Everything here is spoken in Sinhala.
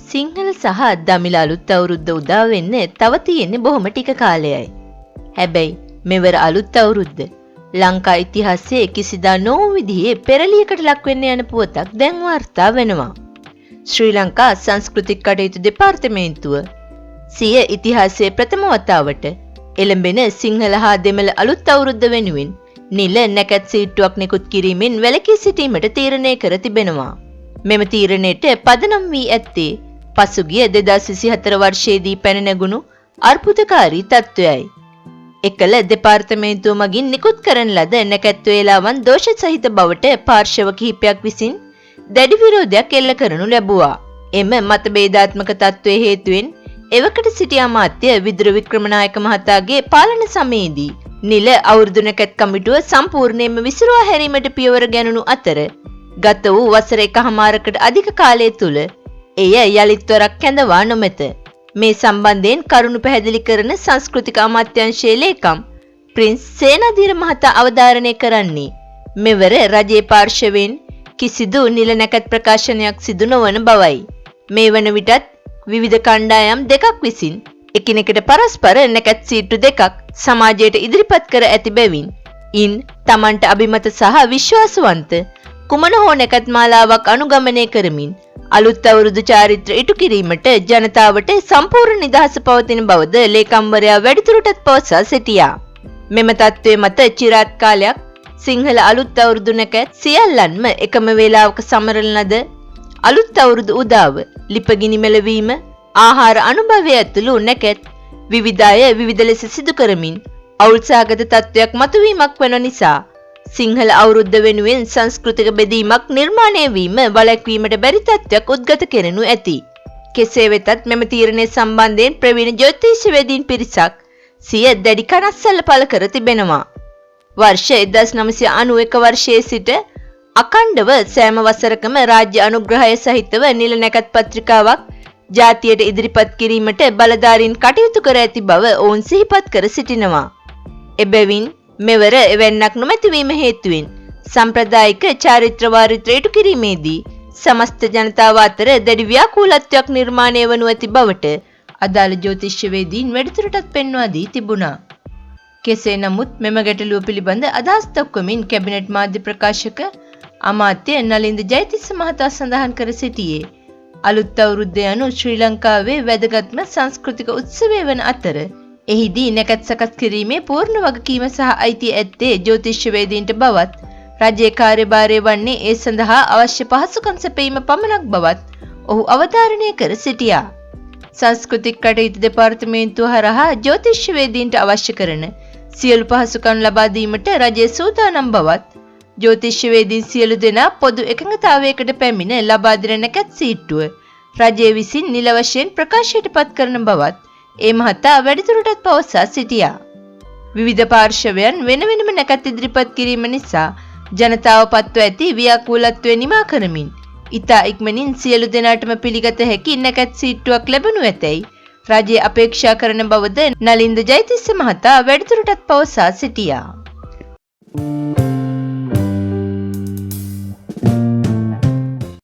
සිංහල සහ දමිළ අලුත් අවුරුද්ද උදා වෙන්න තව තියෙන්නේ බොහොම ටික කාලයයි. හැබැයි මෙවර අලුත් අවුරුද්ද ලංකා ඉතිහාසයේ කිසිදා නොවූ විදිහේ පෙරලියකට ලක් වෙන්න යන පුවතක් දැන් වාර්තා වෙනවා. ශ්‍රී ලංකා සංස්කෘතික කටයුතු දෙපාර්තමේන්තුව සිය ඉතිහාසයේ ප්‍රථම වතාවට එළඹෙන සිංහල හා දෙමළ අලුත් අවුරුද්ද වෙනුවෙන් නිල නැකත් සීට්ටුවක් නිකුත් කිරීමෙන් වැළකී සිටීමට තීරණය කර තිබෙනවා. මෙම තීරණයට පදනම් වී ඇත්තේ පසුගිය 2024 වර්ෂයේදී පැන නැගුණු අර්බුදකාරී තත්ත්වයයි. එකල දෙපාර්තමේන්තුව මගින් නිකුත් කරන ලද නැකත් වේලාවන් දෝෂ සහිත බවට පාර්ශව කිහිපයක් විසින් දැඩි විරෝධයක් එල්ල කරනු ලැබුවා. එම මතභේදාත්මක තත්ත්වයේ හේතුවෙන් එවකට සිටි අමාත්‍ය විදුර වික්‍රමනායක මහතාගේ පාලන සමයේදී නිල අවුරුදු නැකත් කමිටුව සම්පූර්ණයෙන්ම විසිරුවා හැරීමට පියවර ගැනුණු අතර ගත වූ වසර එකහමාරකට අධික කාලය තුල එය යලිත් වරක් කැඳවා නොමැත. මේ සම්බන්ධයෙන් කරුණු පැහැදිලි කරන සංස්කෘතික අමාත්‍යාංශයේ ලේකම් ප්‍රින්ස් සේනාධීර මහතා අවධාරණය කරන්නේ මෙවර රජයේ පාර්ශවයෙන් කිසිදු නිල නැකත් ප්‍රකාශනයක් සිදු නොවන බවයි. මේ වන විටත් විවිධ කණ්ඩායම් දෙකක් විසින් එකිනෙකට පරස්පර නැකත් සීට්ටු දෙකක් සමාජයට ඉදිරිපත් කර ඇති බැවින් ඉන් තමන්ට අභිමත සහ විශ්වාසවන්ත කුමන හෝ නැකත් මාලාවක් අනුගමනය කරමින් අලුත් අවුරුදු චාරිත්‍ර ඉටු කිරීමට ජනතාවට සම්පූර්ණ නිදහස පවතින බවද ලේකම්වරයා වැඩිදුරටත් පවසා සිටියා. මෙම තත්ත්වය මත චිරාත් කාලයක් සිංහල අලුත් අවුරුදු නැකත් සියල්ලන්ම එකම වේලාවක සමරන ලද අලුත් අවුරුදු උදාව ලිපගිනි මෙලවීම ආහාර අනුභවය ඇතුළු නැකත් විවිධ අය විවිධ ලෙස සිදු කරමින් අවුල්සහගත තත්ත්වයක් මතුවීමක් වන නිසා සිංහල අවුරුද්ද වෙනුවෙන් සංස්කෘතික බෙදීමක් නිර්මාණය වීම වළැක්වීමට බැරි තත්ත්වයක් උද්ගත කෙරෙනු ඇති. කෙසේ වෙතත් මෙම තීරණය සම්බන්ධයෙන් ප්‍රවීණ ජ්‍යොතිෂ්‍යවේදීන් පිරිසක් සිය දැඩි කනස්සල්ල පළ කර තිබෙනවා. වර්ෂ 1991 වර්ෂයේ සිට අඛණ්ඩව සෑම වසරකම රාජ්‍ය අනුග්‍රහය සහිතව නිල නැකත් පත්‍රිකාවක් ජාතියට ඉදිරිපත් කිරීමට බලධාරීන් කටයුතු කර ඇති බව ඔවුන් සිහිපත් කර සිටිනවා. එබැවින් මෙවර එවැන්නක් නොමැතිවීම හේතුවෙන් සම්ප්‍රදායික චාරිත්‍ර වාරිත්‍ර ඉටු කිරීමේදී සමස්ත ජනතාව අතර දැඩි ව්‍යාකූලත්වයක් නිර්මාණය වනු ඇති බවට අදාළ ජ්‍යොතිෂ්‍යවේදීන් වැඩිදුරටත් පෙන්වා දී තිබුණා. කෙසේ නමුත් මෙම ගැටලුව පිළිබඳ අදහස් දක්වමින් කැබිනට් මාධ්‍ය ප්‍රකාශක අමාත්‍ය නලින්ද ජයතිස්ස මහතා සඳහන් කර සිටියේ අලුත් අවුරුද්ද යනු ශ්‍රී ලංකාවේ වැදගත්ම සංස්කෘතික උත්සවය වන අතර එහිදී නැකත් සකස් කිරීමේ පූර්ණ වගකීම සහ අයිතිය ඇත්තේ ජ්‍යොතිෂ්‍යවේදීන්ට බවත් රජයේ කාර්යභාරය වන්නේ ඒ සඳහා අවශ්‍ය පහසුකම් සැපයීම පමණක් බවත් ඔහු අවධාරණය කර සිටියා. සංස්කෘතික කටයුතු දෙපාර්තමේන්තුව හරහා ජ්‍යොතිෂ්‍යවේදීන්ට අවශ්‍ය කරන සියලු පහසුකම් ලබා දීමට රජය සූදානම් බවත් ජ්‍යොතිෂ්‍යවේදීන් සියලු දෙනා පොදු එකඟතාවයකට පැමිණ ලබා දෙන නැකත් සීට්ටුව රජය විසින් නිල වශයෙන් ප්‍රකාශයට පත් කරන බවත් ඒ මහතා වැඩිදුරටත් පවසා සිටියා. විවිධ පාර්ශවයන් වෙන වෙනම නැකත් ඉදිරිපත් කිරීම නිසා ජනතාව පත්ව ඇති ව්‍යාකූලත්වය නිමා කරමින් ඉතා ඉක්මනින් සියලු දෙනාටම පිළිගත හැකි නැකත් සීට්ටුවක් ලැබෙනු ඇතැයි රජය අපේක්ෂා කරන බවද නලින්ද ජයතිස්ස මහතා වැඩිදුරටත් පවසා සිටියා.